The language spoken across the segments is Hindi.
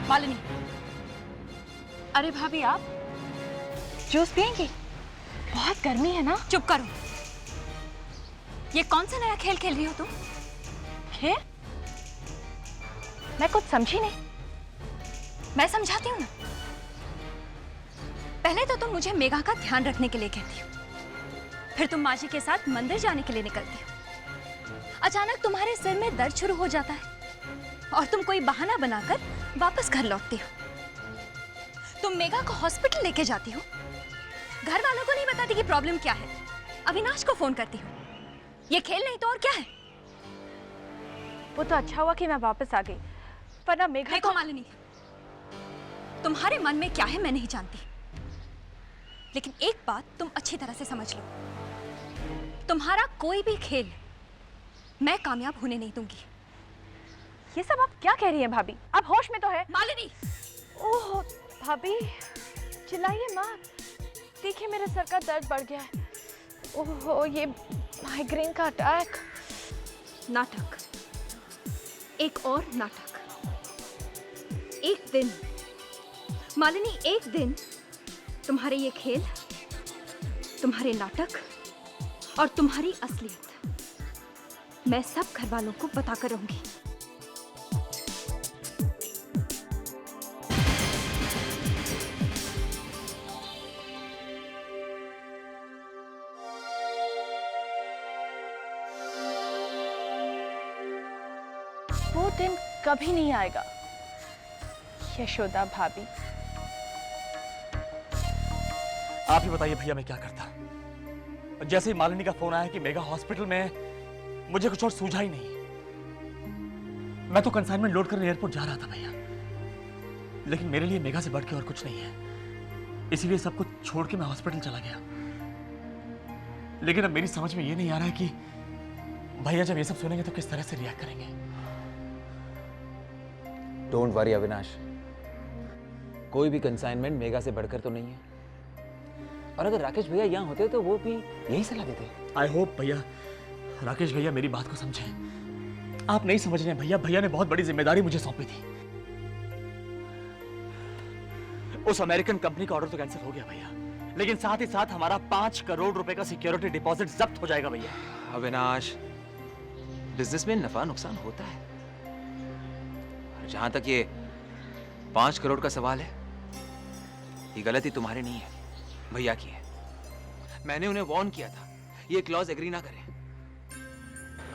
मालिनी। अरे भाभी आप जूस पियेंगी? बहुत गर्मी है ना। चुप करो। ये कौन सा नया खेल खेल रही हो तुम? खेल? मैं कुछ समझी नहीं। मैं समझाती हूँ ना। पहले तो तुम मुझे मेघा का ध्यान रखने के लिए कहती हो, फिर तुम माँ जी के साथ मंदिर जाने के लिए निकलती हो। अचानक तुम्हारे सिर में दर्द शुरू हो जाता है और तुम कोई बहाना बनाकर वापस घर लौटती हो। तुम मेघा को हॉस्पिटल लेके जाती हो, घर वालों को नहीं बताती कि प्रॉब्लम क्या है, अविनाश को फोन करती हो। ये खेल नहीं तो और क्या है? वो तो अच्छा हुआ कि मैं वापस आ गई, पर ना मेघा। देखो मालिनी, तुम्हारे मन में क्या है मैं नहीं जानती, लेकिन एक बात तुम अच्छी तरह से समझ लो, तुम्हारा कोई भी खेल मैं कामयाब होने नहीं दूंगी। ये सब आप क्या कह रही हैं भाभी? आप होश में तो है? मालिनी! ओह भाभी चिल्लाइए मत, देखिए मेरे सर का दर्द बढ़ गया है। ओह ये माइग्रेन का अटैक। नाटक, एक और नाटक। एक दिन मालिनी, एक दिन तुम्हारे ये खेल, तुम्हारे नाटक और तुम्हारी असलियत मैं सब घर वालों को बताकर रहूंगी। वो दिन कभी नहीं आएगा यशोदा भाभी। आप ही बताइए भैया मैं क्या करता। जैसे ही मालिनी का फोन आया कि मेगा हॉस्पिटल में, मुझे कुछ और सूझा ही नहीं। मैं तो कंसाइनमेंट लोड करने एयरपोर्ट जा रहा था भैया, लेकिन मेरे लिए मेगा से बढ़ के और कुछ नहीं है, इसीलिए सब कुछ छोड़ के मैं हॉस्पिटल चला गया। लेकिन अब मेरी समझ में ये नहीं आ रहा है कि भैया जब ये सब सुनेंगे तो किस तरह से रिएक्ट करेंगे। डोंट वरी अविनाश, कोई भी कंसाइनमेंट मेगा से बढ़कर तो नहीं है। और अगर राकेश भैया यहाँ होते तो वो भी यही सलाह देते। आई होप भैया, राकेश भैया मेरी बात को समझें। आप नहीं समझ रहे हैं भैया, भैया ने बहुत बड़ी जिम्मेदारी मुझे सौंपी थी। उस अमेरिकन कंपनी का ऑर्डर तो कैंसिल हो गया भैया, लेकिन साथ ही साथ हमारा 5 करोड़ रुपए का सिक्योरिटी डिपॉजिट जब्त हो जाएगा भैया। अविनाश, बिजनेस में नफा नुकसान होता है। जहां तक ये 5 करोड़ का सवाल है, ये गलती तुम्हारी नहीं है, भैया की है। मैंने उन्हें वार्न किया था ये क्लॉज एग्री ना करें,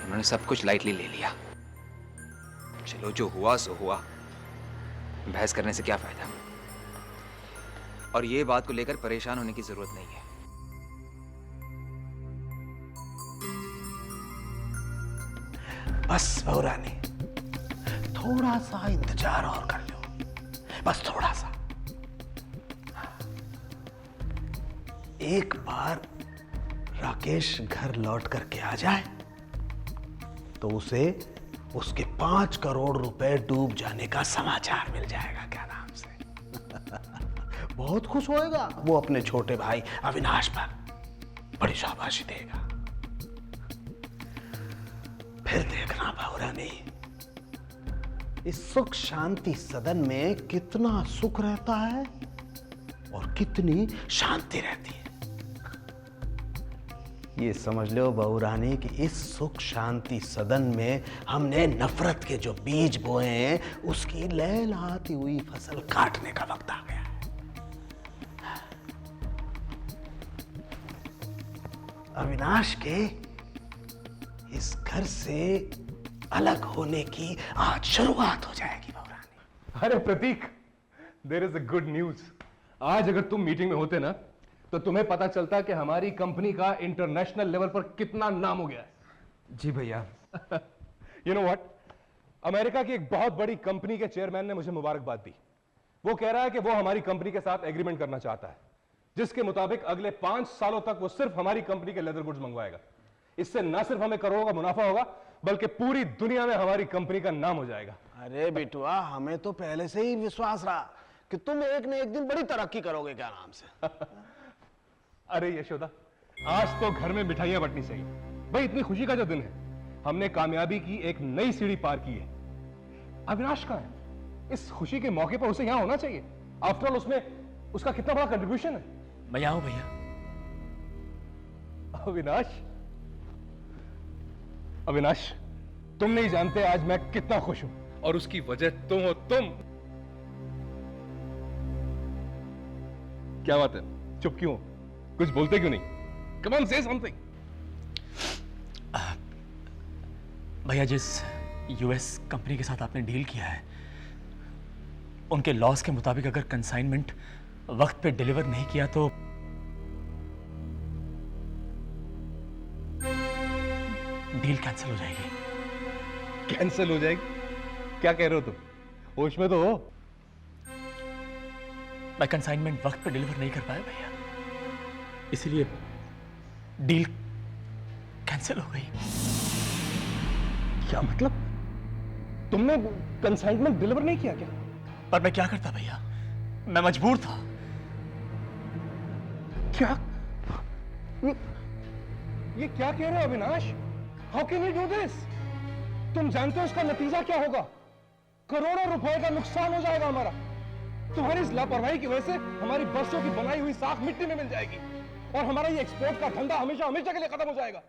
उन्होंने सब कुछ लाइटली ले लिया। चलो जो हुआ सो हुआ, बहस करने से क्या फायदा। और ये बात को लेकर परेशान होने की जरूरत नहीं है। बस बहुरानी, थोड़ा सा इंतजार और कर लो, बस थोड़ा सा। एक बार राकेश घर लौट करके आ जाए तो उसे उसके 5 करोड़ रुपए डूब जाने का समाचार मिल जाएगा। क्या नाम से बहुत खुश होएगा वो अपने छोटे भाई अविनाश पर, बड़ी शाबाशी देगा। फिर देखना बहुरानी, इस सुख शांति सदन में कितना सुख रहता है और कितनी शांति रहती है। ये समझ लो बहुरानी कि इस सुख शांति सदन में हमने नफरत के जो बीज बोए हैं उसकी लहलहाती हुई फसल काटने का वक्त आ गया है। अविनाश के इस घर से अलग होने की आज शुरुआत हो जाएगी बहुरानी। अरे Prateek, there is a good news. आज अगर तुम मीटिंग में होते ना तो तुम्हें पता चलता कि हमारी कंपनी का इंटरनेशनल लेवल पर कितना नाम हो गया है। जी भैया। यू नो व्हाट, अमेरिका की एक बहुत बड़ी कंपनी के चेयरमैन ने मुझे मुबारकबाद दी। वो कह रहा है कि वो हमारी कंपनी के साथ एग्रीमेंट करना चाहता है, जिसके मुताबिक अगले 5 सालों तक वो सिर्फ हमारी कंपनी के लेदर गुड्स मंगवाएगा। इससे न सिर्फ हमें करोड़ों का मुनाफा होगा, बल्कि पूरी दुनिया में हमारी कंपनी का नाम हो जाएगा। अरे बिटुआ, हमें तो पहले से ही विश्वास रहा कि तुम एक न एक दिन बड़ी तरक्की करोगे। क्या नाम से अरे यशोदा, आज तो घर में मिठाइयां बंटनी चाहिए भाई। इतनी खुशी का जो दिन है, हमने कामयाबी की एक नई सीढ़ी पार की है। अविनाश कहां है? इस खुशी के मौके पर उसे यहां होना चाहिए। आफ्टर ऑल उसमें उसका कितना बड़ा कंट्रीब्यूशन है। मैं यहाँ हूं भैया। अविनाश, अविनाश, तुम नहीं जानते आज मैं कितना खुश हूं, और उसकी वजह तुम हो। तुम क्या बात है, चुप क्यों हो? कुछ बोलते क्यों नहीं? कम ऑन, से समथिंग। भैया, जिस यूएस कंपनी के साथ आपने डील किया है, उनके लॉस के मुताबिक अगर कंसाइनमेंट वक्त पे डिलीवर नहीं किया तो डील कैंसिल हो जाएगी। कैंसिल हो जाएगी? क्या कह रहे हो तुम? होश में तो हो? मैं कंसाइनमेंट वक्त पे डिलीवर नहीं कर पाया भैया, इसलिए डील कैंसिल हो गई। क्या मतलब? तुमने कंसाइनमेंट डिलीवर नहीं किया क्या? पर मैं क्या करता भैया, मैं मजबूर था। क्या? ये क्या कह रहे हो Avinash? How can you do this? तुम जानते हो इसका नतीजा क्या होगा? करोड़ों रुपए का नुकसान हो जाएगा हमारा। तुम्हारी इस लापरवाही की वजह से हमारी बरसों की बनाई हुई साख मिट्टी में मिल जाएगी, और हमारा ये एक्सपोर्ट का धंधा हमेशा हमेशा के लिए खत्म हो जाएगा।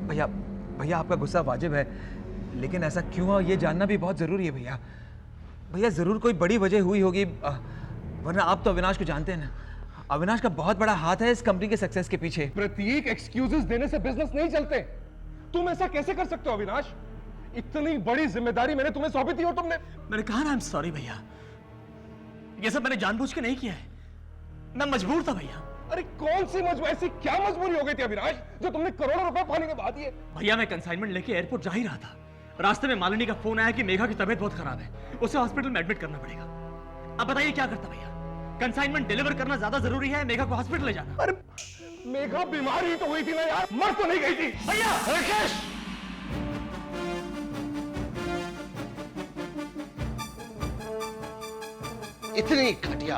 भैया, भैया आपका गुस्सा वाजिब है, लेकिन ऐसा क्यों हुआ ये जानना भी बहुत जरूरी है भैया। भैया जरूर कोई बड़ी वजह हुई होगी, वरना आप तो अविनाश को जानते हैं ना। अविनाश का बहुत बड़ा हाथ है इस कंपनी के सक्सेस के पीछे। प्रतीक, एक्सक्यूजेस देने से बिजनेस नहीं चलते। तुम ऐसा कैसे कर सकते हो अविनाश? इतनी बड़ी जिम्मेदारी मैंने तुम्हें सौंपी थी और तुमने। मैंने कहा ना, आई एम सॉरी भैया, ये सब मैंने जानबूझ के नहीं किया है, मैं मजबूर था भैया। अरे कौन सी मजबूरी, ऐसी क्या मजबूरी हो गई थी अविनाश जो तुमने करोड़ों रुपए पानी में बहा दिए? भैया मैं कंसाइनमेंट लेके एयरपोर्ट जा ही रहा था, रास्ते में मालिनी का फोन आया कि मेघा की तबीयत बहुत खराब है, उसे हॉस्पिटल में एडमिट करना पड़ेगा। अब बताइए क्या करता भैया? कंसाइनमेंट डिलीवर करना ज्यादा जरूरी है मेघा को हॉस्पिटल ले जाना? अरे मेघा बीमार ही तो हुई थी ना यार, मर तो नहीं गई थी। भैया राकेश, इतनी घटिया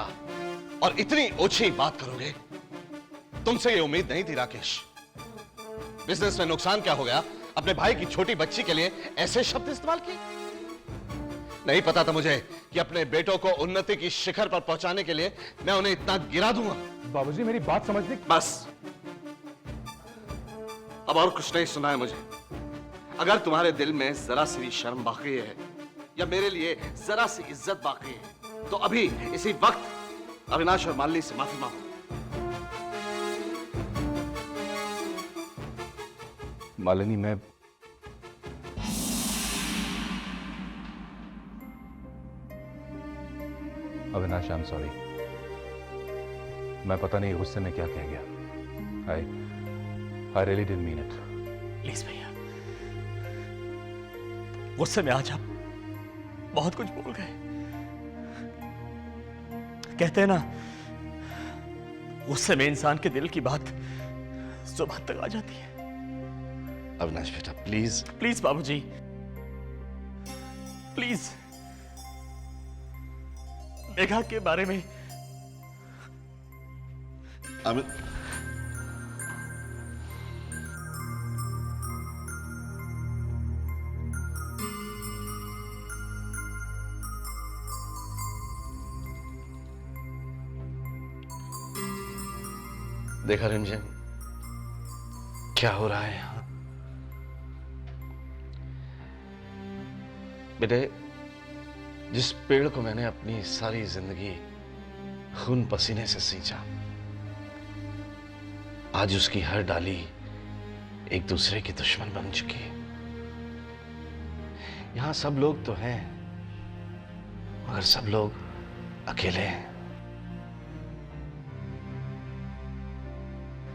और इतनी ओछी बात करोगे, तुमसे ये उम्मीद नहीं थी राकेश। बिजनेस में नुकसान क्या हो गया? अपने भाई की छोटी बच्ची के लिए ऐसे शब्द इस्तेमाल किए? नहीं पता था मुझे कि अपने बेटों को उन्नति की शिखर पर पहुंचाने के लिए मैं उन्हें इतना गिरा दूंगा। बाबूजी मेरी बात समझने। बस, अब और कुछ नहीं सुना है मुझे। अगर तुम्हारे दिल में जरा सी भी शर्म बाकी है या मेरे लिए जरा सी इज्जत बाकी है, तो अभी इसी वक्त अविनाश और मालिनी से माफी मांगो। मालिनी, मैं अविनाश, आई एम सॉरी। मैं पता नहीं गुस्से में क्या कह गया। I really didn't mean it. Please भैया, गुस्से में आज आप बहुत कुछ बोल गए। कहते हैं ना, गुस्से में इंसान के दिल की बात जुबान तक आ जाती है। अविनाश बेटा, प्लीज प्लीज बाबूजी, प्लीज मेघा के बारे में। देखा रिमझिम, क्या हो रहा है यहां? बेटे, जिस पेड़ को मैंने अपनी सारी जिंदगी खून पसीने से सींचा, आज उसकी हर डाली एक दूसरे की दुश्मन बन चुकी है। यहां सब लोग तो हैं, मगर सब लोग अकेले हैं।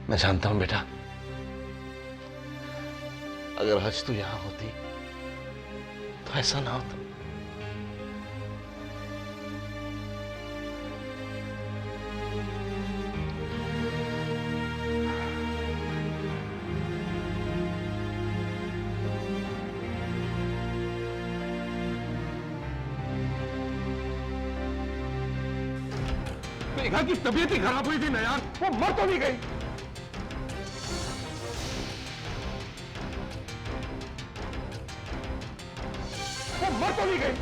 मैं जानता हूं बेटा, अगर आज तू यहां होती तो ऐसा ना होता। मेघा की तबीयत ही खराब हुई थी ना यार, वो मर तो नहीं गई। वो मर तो चली गई।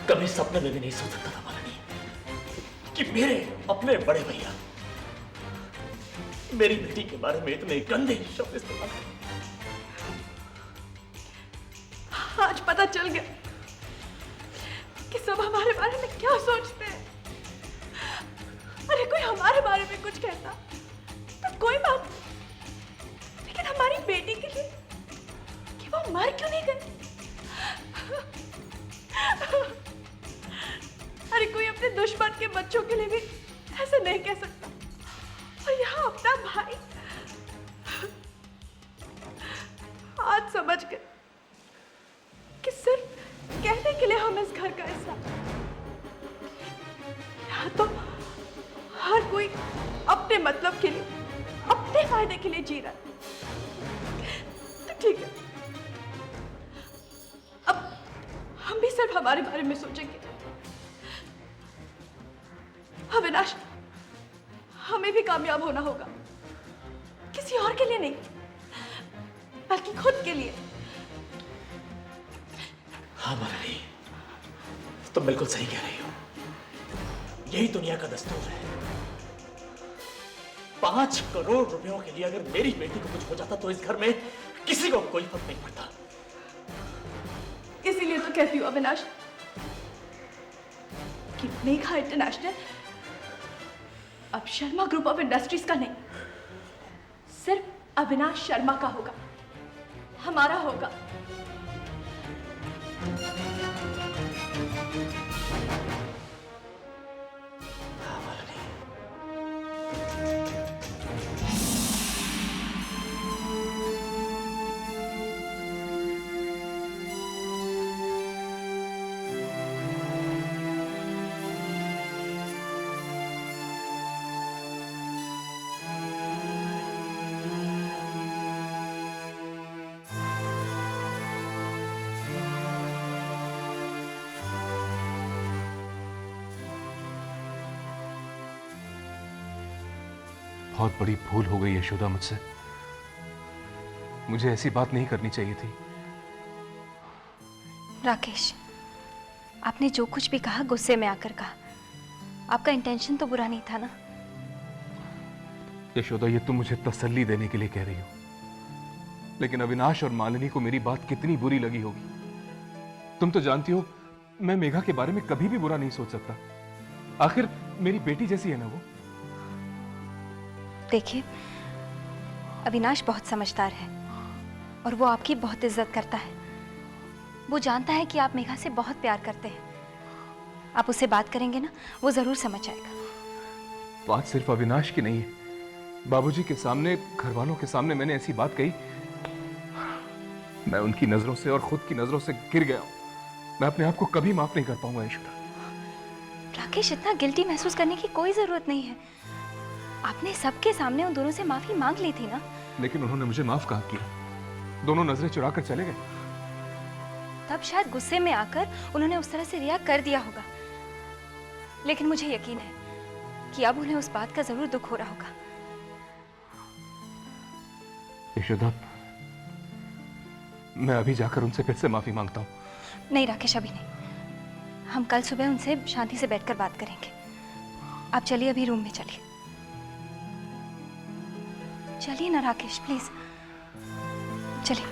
कभी सपने में भी नहीं सोच सकता था मालिनी कि मेरे अपने बड़े भैया मेरी बेटी के बारे में इतने गंदे शब्द इस्तेमाल करें। आज पता चल गया कि सब हमारे बारे में क्या सोचते हैं। अरे कोई हमारे बारे में कुछ कहता तो कोई बात नहीं, लेकिन हमारी बेटी के लिए कि वो मर क्यों नहीं गए। अरे कोई अपने दुश्मन के बच्चों के लिए भी ऐसे नहीं कह सकता, और यहाँ अपना भाई। आज समझ गए कि सिर्फ कहने के लिए हम इस घर का हिस्सा। यहाँ तो हर कोई अपने मतलब के लिए, अपने फायदे के लिए जी रहा है। तो ठीक है, अब हम भी सिर्फ हमारे बारे में सोचेंगे। अविनाश, हमें भी कामयाब होना होगा, किसी और के लिए नहीं, बल्कि खुद के लिए। हाँ मालिनी, तुम बिल्कुल सही कह रही हो। यही दुनिया का दस्तूर है। 5 करोड़ रुपयों के लिए अगर मेरी बेटी को कुछ हो जाता तो इस घर में किसी को कोई फर्क नहीं पड़ता। इसीलिए तो कहती हूँ अविनाश कि मेघा इंटरनेशनल अब शर्मा ग्रुप ऑफ इंडस्ट्रीज का नहीं, सिर्फ अविनाश शर्मा का होगा, हमारा होगा। हाँ मालिनी, बहुत बड़ी भूल हो गई यशोदा मुझसे। मुझे ऐसी बात नहीं करनी चाहिए थी। राकेश, आपने जो कुछ भी कहा गुस्से में आकर कहा। आपका इंटेंशन तो बुरा नहीं था ना। यशोदा, ये तुम मुझे तसल्ली देने के लिए कह रही हो, लेकिन अविनाश और मालिनी को मेरी बात कितनी बुरी लगी होगी। तुम तो जानती हो मैं मेघा के बारे में कभी भी बुरा नहीं सोच सकता। आखिर मेरी बेटी जैसी है ना वो। देखिए, अविनाश बहुत समझदार है और वो आपकी बहुत इज्जत करता है। वो जानता है कि आप मेघा से बहुत प्यार करते हैं। आप उससे बात करेंगे ना, वो जरूर समझ जाएगा। बात सिर्फ अविनाश की नहीं है, बाबूजी के सामने, घर वालों के सामने मैंने ऐसी बात कही, मैं उनकी नजरों से और खुद की नजरों से गिर गया हूं। मैं अपने आप को कभी माफ नहीं कर पाऊंगा यशोदा। राकेश, इतना गिल्टी महसूस करने की कोई जरूरत नहीं है। आपने सबके सामने उन दोनों से माफी मांग ली थी ना। लेकिन उन्होंने मुझे माफ कहाँ किया? दोनों नजरें चुरा कर चले गए। तब शायद गुस्से में आकर उन्होंने उस तरह से रिएक्ट कर दिया होगा, लेकिन मुझे यकीन है कि अब उन्हें उस बात का जरूर दुख हो रहा होगा। यशोदा, मैं अभी जाकर उनसे फिर से माफी मांगता हूँ। नहीं राकेश, अभी नहीं। हम कल सुबह उनसे शांति से बैठकर बात करेंगे। आप चलिए, अभी रूम में चलिए। चलिए ना राकेश, प्लीज चलिए।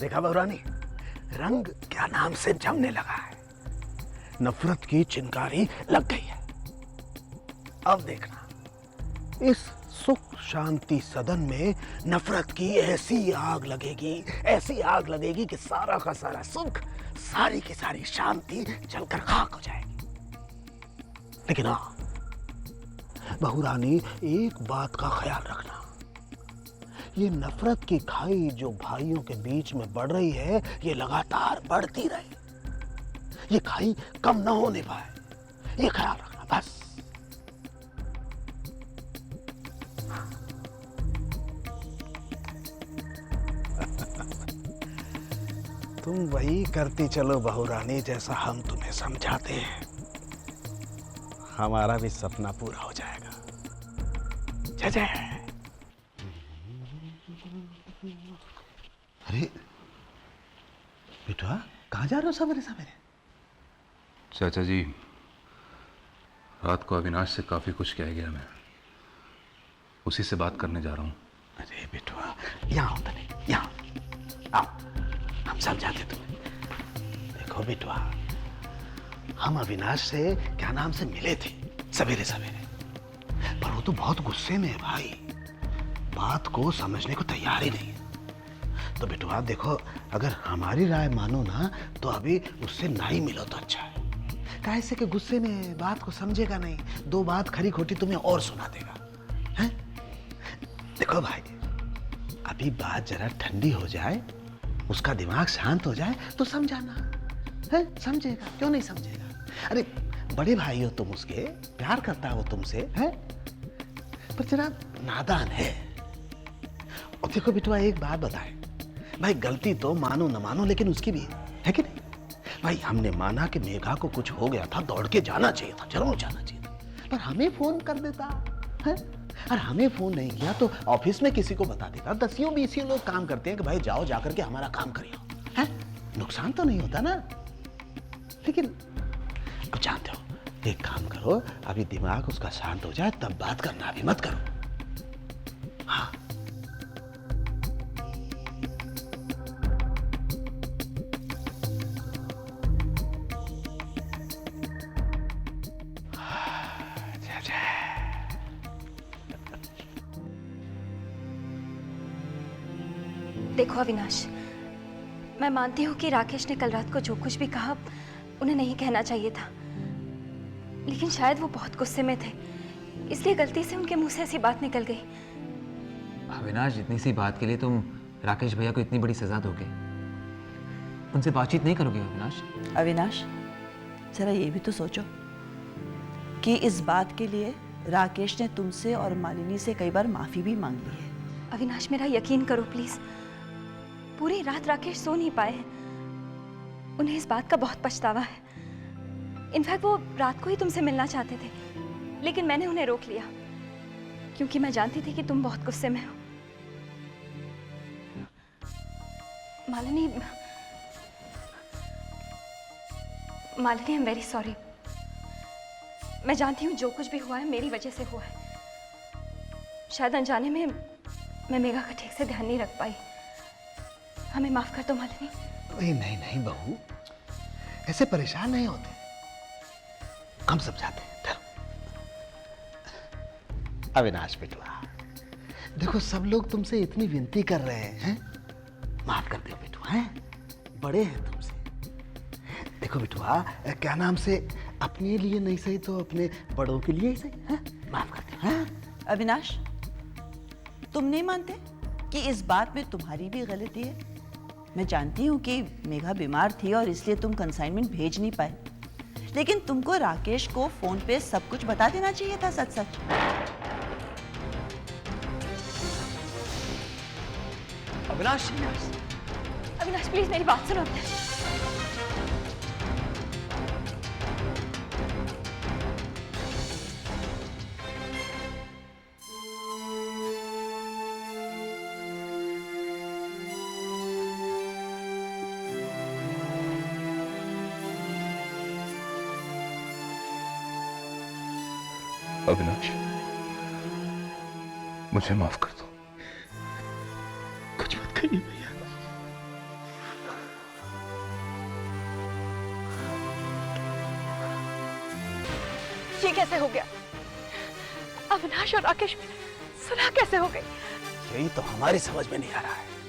देखा बहुरानी, रंग क्या नाम से जमने लगा है। नफरत की चिंगारी लग गई है। अब देखना, इस सुख शांति सदन में नफरत की ऐसी आग लगेगी, ऐसी आग लगेगी कि सारा का सारा सुख, सारी की सारी शांति जलकर खाक हो जाएगी। लेकिन हाँ बहुरानी, एक बात का ख्याल रखना, ये नफरत की खाई जो भाइयों के बीच में बढ़ रही है, ये लगातार बढ़ती रहे। ये खाई कम ना होने पाए, ये ख्याल रखना बस। तुम वही करती चलो बहू रानी जैसा हम तुम्हें समझाते हैं, हमारा भी सपना पूरा हो जाएगा। जय जय। अरे बेटा, कहाँ जा रहे हो सवेरे सवेरे? चाचा जी, रात को अविनाश से काफी कुछ कह गया मैं, उसी से बात करने जा रहा हूँ। अरे बेटा, यहाँ होता नहीं, यहाँ आओ, हम समझाते तुम्हें। देखो बेटवा, हम अविनाश से क्या नाम से मिले थे सवेरे सवेरे, पर वो तो बहुत गुस्से में है भाई, बात को समझने को तैयार ही नहीं है। तो बेटवा देखो, अगर हमारी राय मानो ना तो अभी उससे ना ही मिलो तो अच्छा है। काहे से कि गुस्से में बात को समझेगा नहीं, दो बात खरी खोटी तुम्हें और सुना देगा, हैं? देखो भाई, अभी बात जरा ठंडी हो जाए, उसका दिमाग शांत हो जाए तो समझाना है, समझेगा, क्यों नहीं समझेगा? अरे बड़े भाई हो तुम उसके, प्यार करता है वो तुमसे, है? पर जरा नादान है। और देखो बेटवा, एक बात बताए भाई, गलती तो मानो न मानो लेकिन उसकी भी है कि नहीं? भाई हमने माना कि मेघा को कुछ हो गया था, दौड़ के जाना चाहिए था, जरूर जाना चाहिए था, पर हमें फोन कर देता है। और हमें फोन नहीं किया तो ऑफिस में किसी को बता देता। 10-20 लोग काम करते हैं कि भाई जाओ जाकर के हमारा काम करियो, है? नुकसान तो नहीं होता ना। लेकिन अब जानते हो, एक काम करो, अभी दिमाग उसका शांत हो जाए तब बात करना, अभी मत करो। हाँ देखो अविनाश, मैं मानती हूँ कि राकेश ने कल रात को जो कुछ भी कहा उन्हें नहीं कहना चाहिए था, लेकिन शायद वो बहुत गुस्से में थे, इसलिए गलती से उनके मुंह से ऐसी बात निकल गई। अविनाश, इतनी सी बात के लिए तुम राकेश भैया को इतनी बड़ी सजा दोगे? उनसे बातचीत नहीं करोगे अविनाश? अविनाश, जरा ये भी तो सोचो कि इस बात के लिए राकेश ने तुमसे और मालिनी से कई बार माफी भी मांग ली है। अविनाश, मेरा यकीन करो प्लीज, पूरी रात राकेश सो नहीं पाए हैं, उन्हें इस बात का बहुत पछतावा है। इनफैक्ट वो रात को ही तुमसे मिलना चाहते थे, लेकिन मैंने उन्हें रोक लिया क्योंकि मैं जानती थी कि तुम बहुत गुस्से में हो। Malini, I am very sorry. मैं जानती हूँ जो कुछ भी हुआ है मेरी वजह से हुआ है। शायद अनजाने में मैं मेघा का ठीक से ध्यान नहीं रख पाई, हमें माफ कर दो मालिनी। नहीं नहीं नहीं बहू, ऐसे परेशान नहीं होते, हम समझाते हैं। चलो अविनाश बेटवा, देखो सब लोग तुमसे इतनी विनती कर रहे हैं, माफ कर दो बेटवा, हैं? बड़े हैं तुमसे। देखो बेटवा, क्या नाम से, अपने लिए नहीं सही तो अपने बड़ों के लिए ही सही, हैं? माफ कर दो, हैं? अविनाश, तुम नहीं मानते कि इस बात में तुम्हारी भी गलती है? मैं जानती हूँ कि मेघा बीमार थी और इसलिए तुम कंसाइनमेंट भेज नहीं पाए, लेकिन तुमको राकेश को फोन पे सब कुछ बता देना चाहिए था, सच सच। अविनाश, अविनाश प्लीज मेरी बात सुनो। अविनाश, मुझे माफ कर दो। कुछ मत कहिए भैया। ये कैसे हो गया? अविनाश और राकेश में सुलह कैसे हो गई? यही तो हमारी समझ में नहीं आ रहा है।